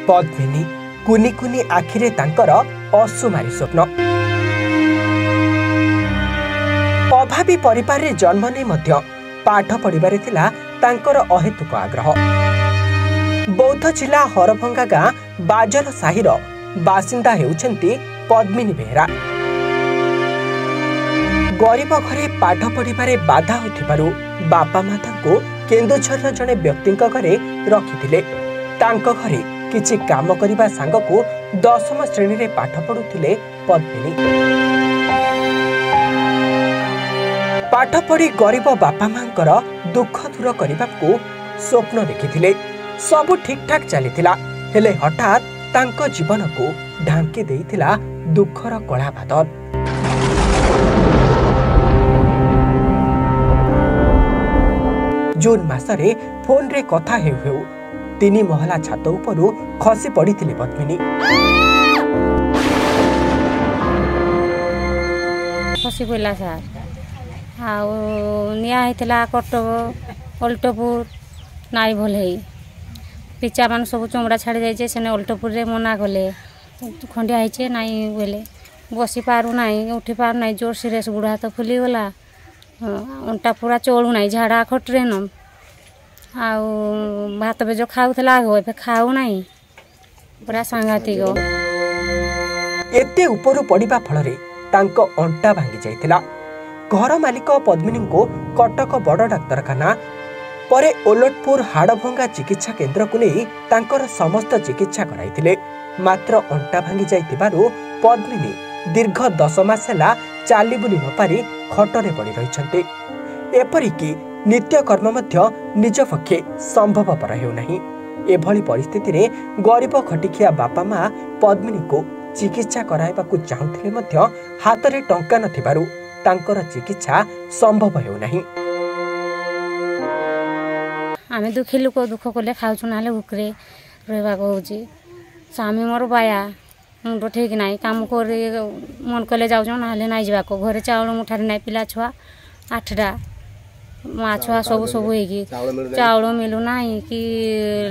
पद्मिनी कुनी कुनी आखिरे तांकर असुमारी स्वप्न। अभावी परिवार रे जन्म नै मध्य पाठ पढ़िबारे थिला तांकर अहेतुक आग्रह। बौद्ध जिला हरभंगा गाँ बाजल साहिर बासिंदा हेउछंती पद्मिनी बेहरा। गरीब घरे पाठ पढ़िबारे बाधा होथिबारु बापा माता केन्दुझर जड़े व्यक्ति घरे रखिथिले। तांको घरे किछि काम करिबा सांगको 10म श्रेणी रे पाठ पढ़ुथिले पद्मिनी। पाठ पढ़ी गरीब बापा मांकर दुख दूर करबाकू स्वप्न देखिथिले। सबु ठीक ठाक चलीथिला, हेले हठात तांको जीवन को ढांकी देइथिला दुखर कला बादल। जून मासरे फोन रे कथा हेउ हेउ 3 महला छात उपरु खसी पड़िथिले पद्मिनी। खसी पड़ला सर आउ निया हेतला कटक अल्टोपुर नाई भले पिचा मान सब चमड़ा छाड़ी जाइए सेने अल्टोपुर रे मना कले खंडिया होइछे नाई बोले बसी पारू नाई उठी पारू नाई जोर सीरियस बुढ़ा हाथ फुली गला अंटा पूरा चलू नाई झाड़ा खटरे न आउ भात बेज खाऊला आगो ए खाऊ नाई पूरा सांघातिक। एते उपरु पड़िबा फलरे तांको अंटा भांगी जाइतिला। घर मालिक पद्मिनी को कटक बड़ डाक्तरखाना परे ओलटपुर हाड़भंगा चिकित्सा केन्द्र को नहीं तांकर समस्त चिकित्सा कराइथिले। मात्र अंटा भांगी जाइतिबारु पद्मिनी दीर्घ 10 मास ହେଲା चाली बुली न पारी खटरे पड़ी रहिछन्ते। एपरिकी नित्य कर्म मध्य निज पक्षे संभवपर हेउनाही। एभली परिस्थिति रे गरीब खटिखिया बापा माँ पद्मिनी को चिकित्सा कराइबाकू चाहुथिले मध्य हातरे टंका नथिबारु तांकर चिकित्सा संभव हेउनाही। आमे दुखी लोक दुख कले खाउछु नाले भुकरे रहबा कहउची। स्वामी मोर बाया मुंड ठीक नाई काम करे मन कले जाउछन नाले नाई जिबाको घरे चाउल मुठारे नाई पिला छुआ 8टा माँ छुआ सब सब होगी चाउल मिलू नाई कि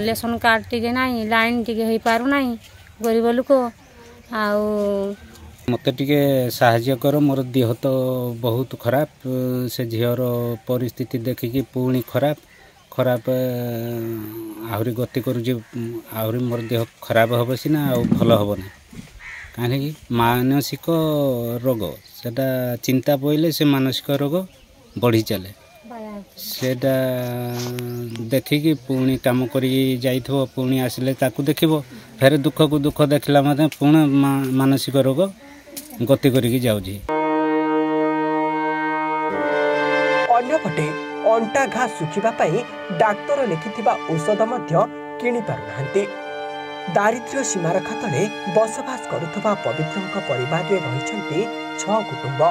लेसन कार्ड टिके नाई लाइन टिके होई पारू नाई गरीब लोक आउ मत टिके साहाय्य कर मोर देह तो बहुत खराब से झीर परिस्थिति देखिकी पुणी खराब खराब आहरी गति करुचे आहरी मोर देह खराब हम सीना आ भल हम ना कहीं मानसिक रोग सेटा चिंता पड़े से मानसिक रोग बढ़ी चले सेटा देखिकी पुणी काम कर पुणी आसिले ताकू देखिबो फेर दुख को दुख देखला माने पुणी मानसिक रोग गति करिकी जाउजी। अन्यपटे अंटा घा सुखिबा पई डाक्टर लिखिथिबा औषध मध्य किनि पारु नाहंती। दारिद्र्य सीमारेखा तले बसवास करुथबा पवित्रଙ୍କ परिवार रे रहिछन्ती 6 कुटुंब।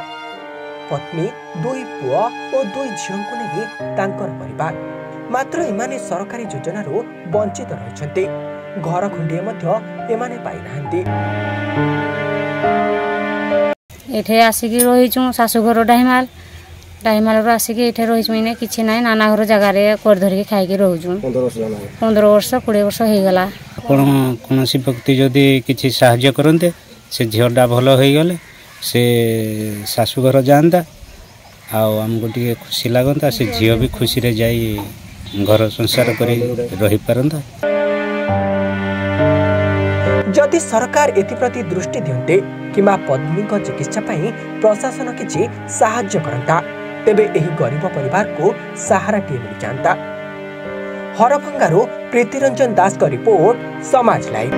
पत्नी 2 पुआ और 2 झियोंको नेही तांकर परिवार। मात्र एमाने सरकारी योजनारो वंचित रहिछन्ती। घर खुंडिए मध्य एमाने पाइ नाहंती। एठे आसिकी रहिछु सासुघर डाहिमाल डाहिमाल आसिकी एठे रहिछु इने किछि नाइ नाना घर जगह रे कोर धरि खाइकी रहउछु 15 वर्ष 20 वर्ष हे गला। कौन सी व्यक्ति जदि किसी साहाय्य करते से झीलटा भल हो गले से शाशुघर जाता आमको टे खुशी लगता से झील भी खुशी रे जाई घर संसार कर रही पारंता। जदि सरकार एप्रति दृष्टि दियंते किमा पद्मिनी चिकित्सा पई प्रशासन किछि साहाय्य करंता तेबे एही गरीब परिवार को सहारा टे मिल जांता। हरभंगारू प्रीतिरंजन दास का रिपोर्ट, समाज लाइव।